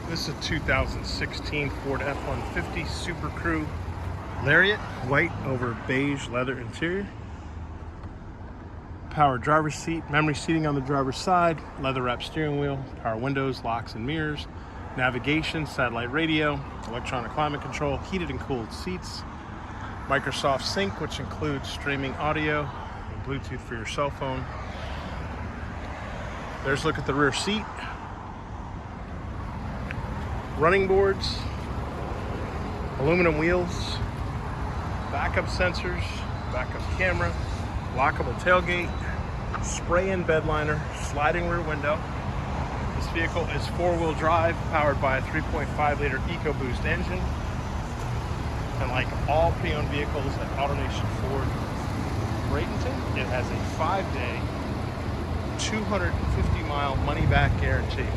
This is a 2016 Ford F-150 SuperCrew Lariat, white over beige leather interior. Power driver's seat, memory seating on the driver's side, leather wrapped steering wheel, power windows, locks and mirrors, navigation, satellite radio, electronic climate control, heated and cooled seats, Microsoft Sync, which includes streaming audio and Bluetooth for your cell phone. There's a look at the rear seat. Running boards, aluminum wheels, backup sensors, backup camera, lockable tailgate, spray-in bed liner, sliding rear window. This vehicle is four-wheel drive, powered by a 3.5-liter EcoBoost engine. And like all pre-owned vehicles at AutoNation Ford Bradenton, it has a 5-day, 250-mile money-back guarantee.